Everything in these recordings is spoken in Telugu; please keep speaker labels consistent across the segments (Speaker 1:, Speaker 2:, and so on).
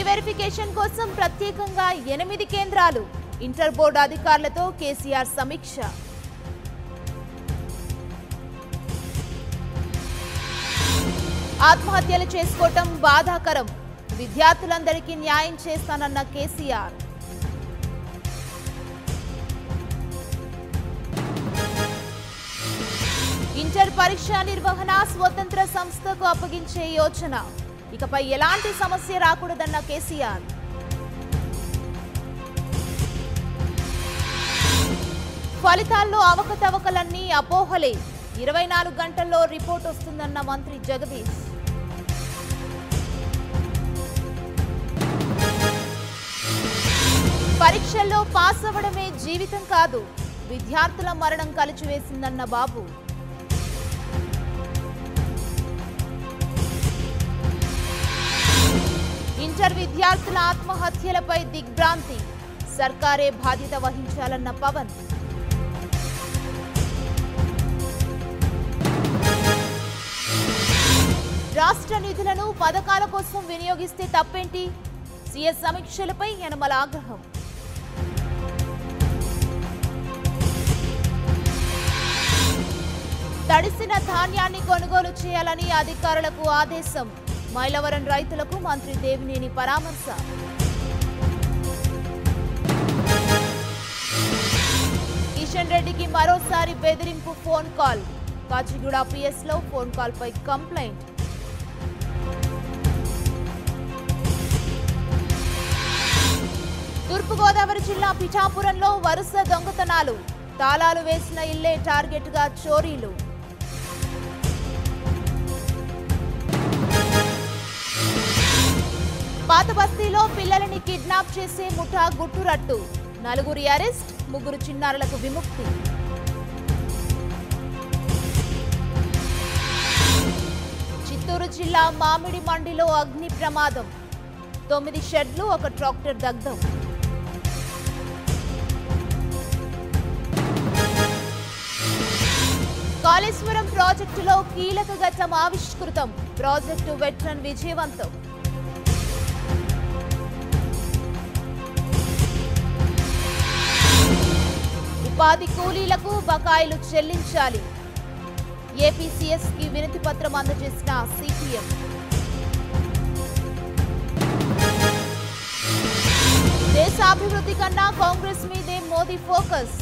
Speaker 1: రీవెరిఫికేషన్ కోసం ప్రత్యేకంగా 8 కేంద్రాలు ఇంటర్ బోర్డు అధికారులతో కేసీఆర్ సమీక్ష. ఆత్మహత్యలు చేసుకోవటం బాధాకరం, విద్యార్థులందరికీ న్యాయం చేస్తానన్న కేసీఆర్. ఇంటర్ పరీక్ష నిర్వహణ స్వతంత్ర సంస్థకు అప్పగించే యోచన, ఇకపై ఎలాంటి సమస్య రాకూడదన్న కేసీఆర్. ఫలితాల్లో అవకతవకలన్నీ అపోహలే, 24 గంటల్లో రిపోర్ట్ వస్తుందన్న మంత్రి జగదీష్. పరీక్షల్లో పాస్ అవ్వడమే జీవితం కాదు, విద్యార్థుల మరణం కలిచివేసిందన్న బాబు. ఇంటర్ విద్యార్థుల ఆత్మహత్యలపై దిగ్భ్రాంతి, సర్కారే బాధ్యత వహించాలన్న పవన్. రాష్ట్ర నిధులను పథకాల కోసం వినియోగిస్తే తప్పేంటి? సీఎస్ సమీక్షలపై యనమల ఆగ్రహం. తడిసిన ధాన్యాన్ని కొనుగోలు చేయాలని అధికారులకు ఆదేశం, మైలవరం రైతులకు మంత్రి దేవినేని పరామర్శ. కిషన్ రెడ్డికి మరోసారి బెదిరింపు ఫోన్ కాల్, కాచిగూడ పిఎస్ లో ఫోన్ కాల్ పై కంప్లైంట్. తూర్పుగోదావరి జిల్లా పిఠాపురంలో వరుస దొంగతనాలు, తాళాలు వేసిన ఇల్లే టార్గెట్ గా చోరీలు. పాత బస్తీలో పిల్లలని కిడ్నాప్ చేసే ముఠా గుట్టురట్టు, 4 అరెస్ట్, 3 చిన్నారులకు విముక్తి. చిత్తూరు జిల్లా మామిడి మండిలో అగ్ని ప్రమాదం, 9 షెడ్లు, 1 ట్రాక్టర్ దగ్ధం. కాళేశ్వరం ప్రాజెక్టులో కీలక ఘట్టం ఆవిష్కృతం, ప్రాజెక్టు వెట్రన్ విజయవంతం. ఉపాధి కూలీలకు బకాయిలు చెల్లించాలి, ఏపీసీఎస్ కి వినతి పత్రం అందజేసిన సిపిఎం. దేశాభివృద్ధి కన్నా కాంగ్రెస్ మీదే మోదీ ఫోకస్,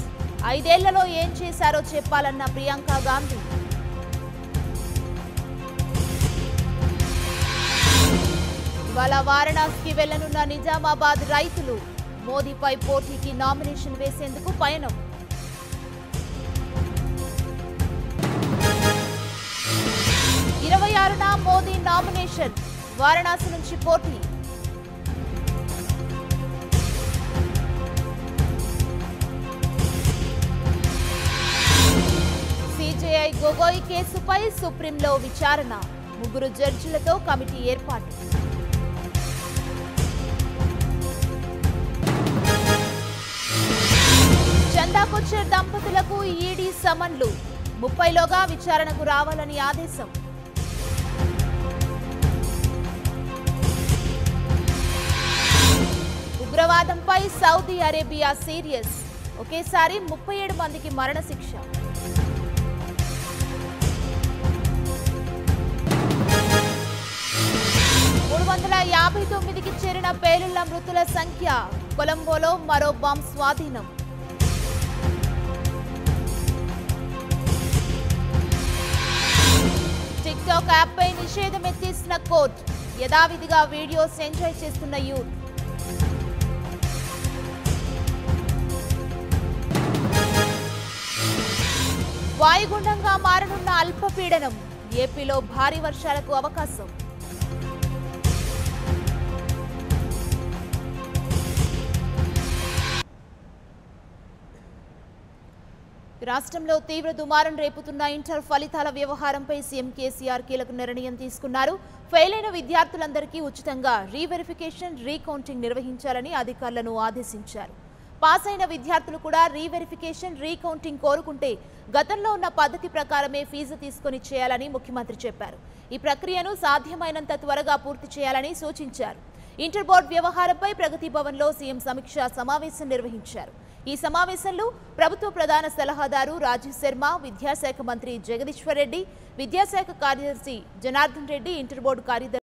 Speaker 1: 5 ఏళ్లలో ఏం చేశారో చెప్పాలన్న ప్రియాంక గాంధీ. ఇవాళ వారణాసికి వెళ్లనున్న నిజామాబాద్ రైతులు, మోదీపై పోటీకి నామినేషన్ వేసేందుకు పయనం. మోదీ నామినేషన్, వారణాసి నుంచి పోటీ. సిజేఐ గొగోయ్ కేసుపై సుప్రీంలో విచారణ, 3 జడ్జిలతో కమిటీ ఏర్పాటు. చందాకొచ్చర్ దంపతులకు ఈడీ సమన్లు, 30లోగా విచారణకు రావాలని ఆదేశం. ఉగ్రవాదంపై సౌదీ అరేబియా సీరియస్, ఒకేసారి 37 మందికి మరణశిక్ష. కి చేరిన పేలుళ్ల మృతుల సంఖ్య, కొలంబోలో మరో బాంబ్ స్వాధీనం. టిక్టాక్ యాప్ పై నిషేధం ఎత్తేసిన కోర్టు, యథావిధిగా వీడియోస్ ఎంజాయ్ చేస్తున్న యూత్. వాయుగుండంగా మారనున్న అల్పపీడనం, ఏపీలో భారీ వర్షాలకు అవకాశం. రాష్ట్రంలో తీవ్ర దుమారం రేపుతున్న ఇంటర్ ఫలితాల వ్యవహారంపై సీఎం కేసీఆర్ కీలక నిర్ణయం తీసుకున్నారు. ఫెయిల్ అయిన విద్యార్థులందరికీ ఉచితంగా రీవెరిఫికేషన్, రీకౌంటింగ్ నిర్వహించాలని అధికారులను ఆదేశించారు. పాస్ అయిన విద్యార్థులు కూడా రీవెరిఫికేషన్, రీకౌంటింగ్ కోరుకుంటే గతంలో ఉన్న పద్ధతి ప్రకారమే ఫీజు తీసుకొని చేయాలని ముఖ్యమంత్రి చెప్పారు. ఈ ప్రక్రియను సాధ్యమైనంత త్వరగా పూర్తి చేయాలని సూచించారు. ఇంటర్ బోర్డు వ్యవహారంపై ప్రగతి భవన్లో సీఎం సమీక్షా సమావేశం నిర్వహించారు. ఈ సమావేశంలో ప్రభుత్వ ప్రధాన సలహాదారు రాజీవ్ శర్మ, విద్యాశాఖ మంత్రి జగదీశ్వర్ రెడ్డి, విద్యాశాఖ కార్యదర్శి జనార్దన్ రెడ్డి, ఇంటర్ బోర్డు కార్యదర్శి